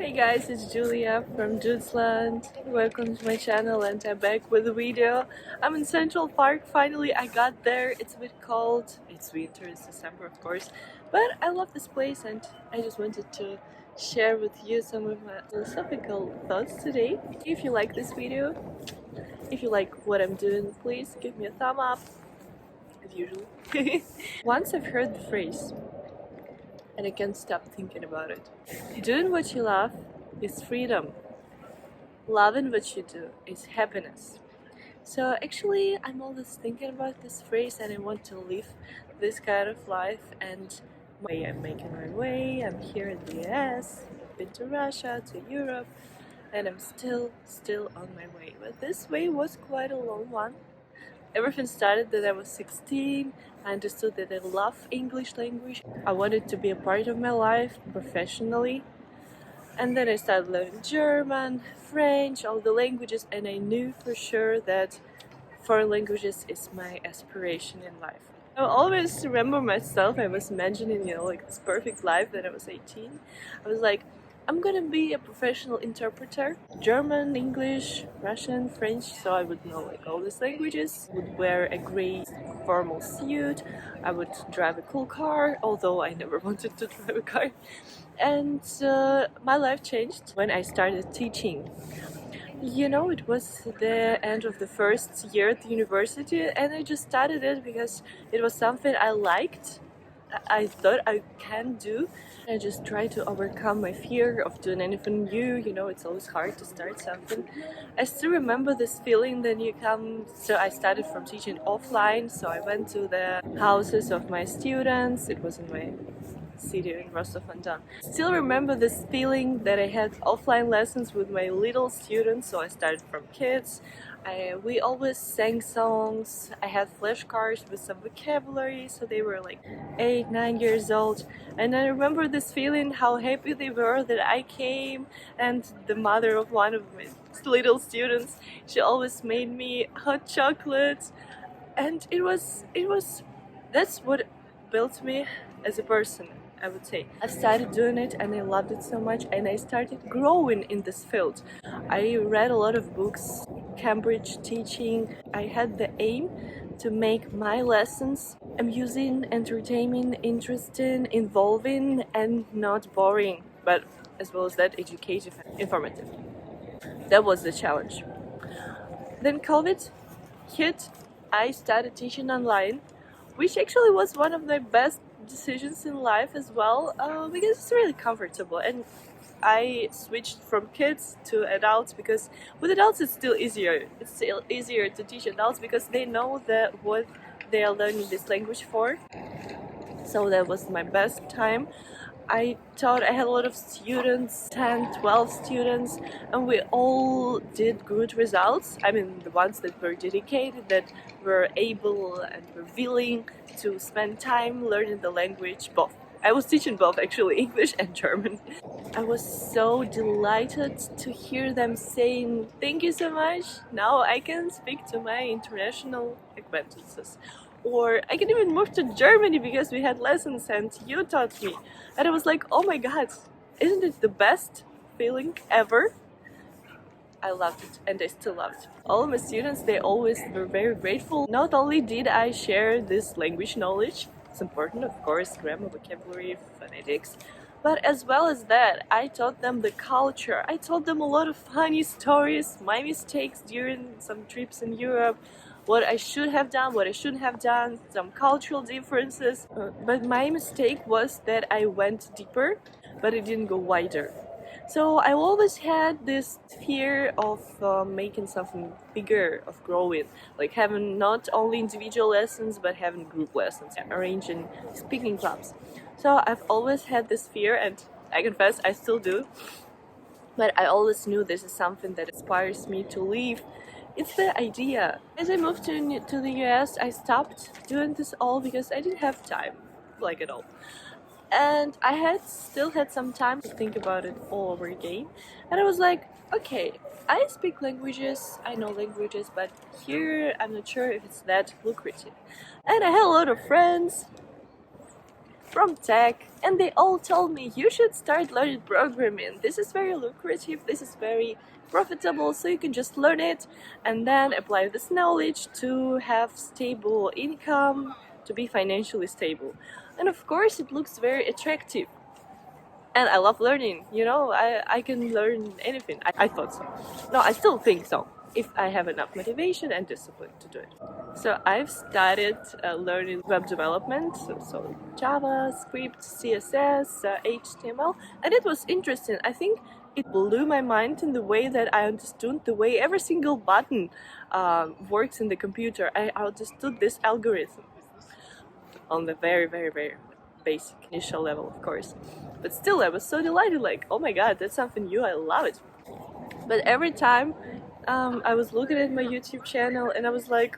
Hey guys, it's Julia from Judesland. Welcome to my channel and I'm back with a video. I'm in Central Park. Finally I got there. It's a bit cold. It's winter, it's December of course. But I love this place and I just wanted to share with you some of my philosophical thoughts today. If you like this video, if you like what I'm doing, please give me a thumb up, as usual. Once I've heard the phrase, and I can't stop thinking about it. Doing what you love is freedom. Loving what you do is happiness. So actually, I'm always thinking about this phrase and I want to live this kind of life, and I'm making my way. I'm here in the US, been to Russia, to Europe, and I'm still on my way. But this way was quite a long one. Everything started that I was 16. I understood that I love English language. I wanted to be a part of my life professionally. And then I started learning German, French, all the languages, and I knew for sure that foreign languages is my aspiration in life. I always remember myself, I was imagining, like this perfect life that I was 18. I was like, I'm gonna be a professional interpreter, German, English, Russian, French, so I would know like all these languages, would wear a great formal suit, I would drive a cool car, although I never wanted to drive a car. And my life changed when I started teaching. It was the end of the first year at the university, and I just started it because it was something I liked. I thought I can do. I just tried to overcome my fear of doing anything new. It's always hard to start something. I still remember this feeling that you come. So I started from teaching offline, so I went to the houses of my students. It was in my city in Rostov-on-Don. Still remember this feeling that I had offline lessons with my little students, so I started from kids. We always sang songs. I had flashcards with some vocabulary, so they were like 8, 9 years old. And I remember this feeling, how happy they were that I came, and the mother of one of my little students, she always made me hot chocolate. And that's what built me as a person, I would say. I started doing it and I loved it so much, and I started growing in this field. I read a lot of books, Cambridge teaching. I had the aim to make my lessons amusing, entertaining, interesting, involving, and not boring, but as well as that, educative and informative. That was the challenge. Then COVID hit. I started teaching online, which actually was one of my best decisions in life as well, because it's really comfortable. And I switched from kids to adults because with adults it's still easier. It's still easier to teach adults because they know that what they are learning this language for. So that was my best time. I taught, I had a lot of students, 10, 12 students, and we all did good results. I mean, the ones that were dedicated, that were able and were willing to spend time learning the language, both. I was teaching both actually, English and German. I was so delighted to hear them saying, "Thank you so much, now I can speak to my international acquaintances." Or I can even move to Germany because we had lessons and you taught me. And I was like, oh my god, isn't it the best feeling ever? I loved it and I still love it. All of my students, they always were very grateful. Not only did I share this language knowledge, it's important of course, grammar, vocabulary, phonetics, but as well as that, I taught them the culture. I told them a lot of funny stories, my mistakes during some trips in Europe, what I should have done, what I shouldn't have done, some cultural differences. But my mistake was that I went deeper, but I didn't go wider. So I always had this fear of making something bigger, of growing, like having not only individual lessons, but having group lessons, arranging speaking clubs. So I've always had this fear, and I confess I still do. But I always knew this is something that inspires me to live. It's the idea. As I moved to the US, I stopped doing this all because I didn't have time, like at all. And I still had some time to think about it all over again. And I was like, okay, I speak languages, I know languages, but here I'm not sure if it's that lucrative. And I had a lot of friends, from tech, and they all told me you should start learning programming. This is very lucrative, this is very profitable, so you can just learn it and then apply this knowledge to have stable income, to be financially stable. And of course it looks very attractive. And I love learning, you know, I can learn anything. I thought so. No, I still think so, if I have enough motivation and discipline to do it. So I've started learning web development, so JavaScript, CSS, HTML, and it was interesting. I think it blew my mind in the way that I understood the way every single button works in the computer. I understood this algorithm on the very basic initial level, of course. But still, I was so delighted, like, oh my god, that's something new, I love it. But every time I was looking at my YouTube channel and I was like,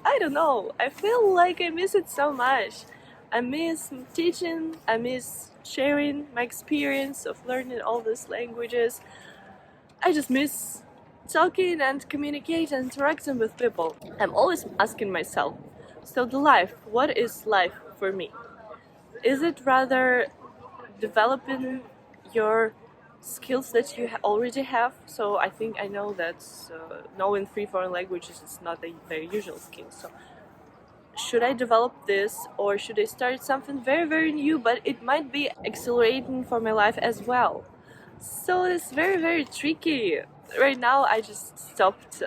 I don't know, I feel like I miss it so much. I miss teaching, I miss sharing my experience of learning all these languages. I just miss talking and communicating and interacting with people. I'm always asking myself, so the life, what is life for me? Is it rather developing your skills that you already have? So I think I know that knowing 3 foreign languages is not a very usual skill. So should I develop this, or should I start something very new, but it might be accelerating for my life as well? So it's very tricky. Right now I just stopped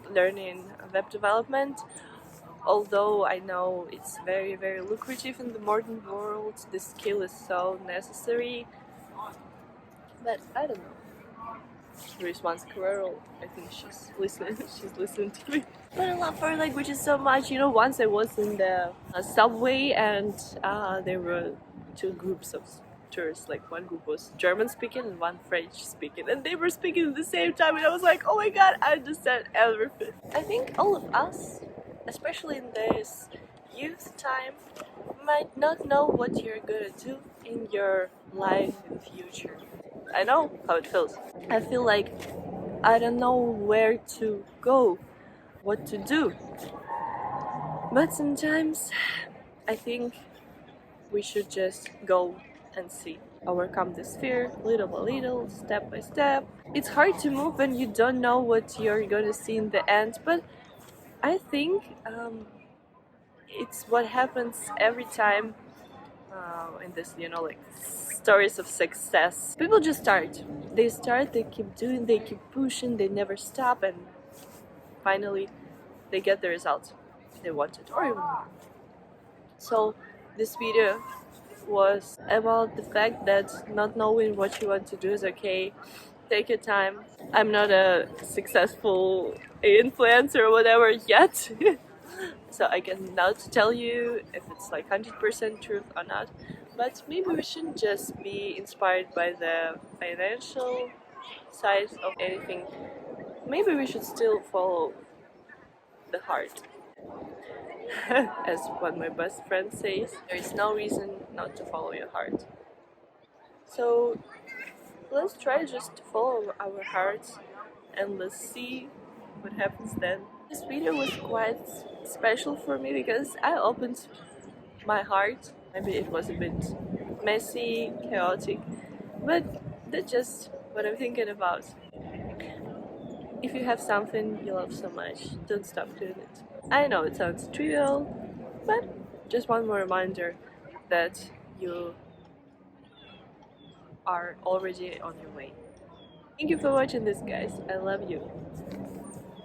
learning web development, although I know it's very lucrative in the modern world. This skill is so necessary, but I don't know. There is one squirrel, I think she's listening. She's listening to me. But I love foreign languages so much. You know, once I was in the subway and there were 2 groups of tourists. Like, one group was German speaking and one French speaking, and they were speaking at the same time, and I was like, oh my god, I understand everything. I think all of us, especially in this youth time, might not know what you're gonna do in your life in the future. I know how it feels. I feel like I don't know where to go, what to do. But sometimes I think we should just go and see. Overcome this fear little by little, step by step. It's hard to move when you don't know what you're gonna see in the end, but I think it's what happens every time in this, you know, like stories of success. People just start. They start, they keep doing, they keep pushing, they never stop, and finally they get the result they wanted or even more. So this video was about the fact that not knowing what you want to do is okay. Take your time. I'm not a successful influencer or whatever yet. So I cannot tell you if it's like 100% truth or not, but maybe we shouldn't just be inspired by the financial side of anything. Maybe we should still follow the heart. As what my best friend says, there is no reason not to follow your heart. So let's try just to follow our hearts and let's see what happens then. This video was quite special for me because I opened my heart. Maybe it was a bit messy, chaotic, but that's just what I'm thinking about. If you have something you love so much, don't stop doing it. I know it sounds trivial, but just one more reminder that you are already on your way. Thank you for watching this, guys. I love you.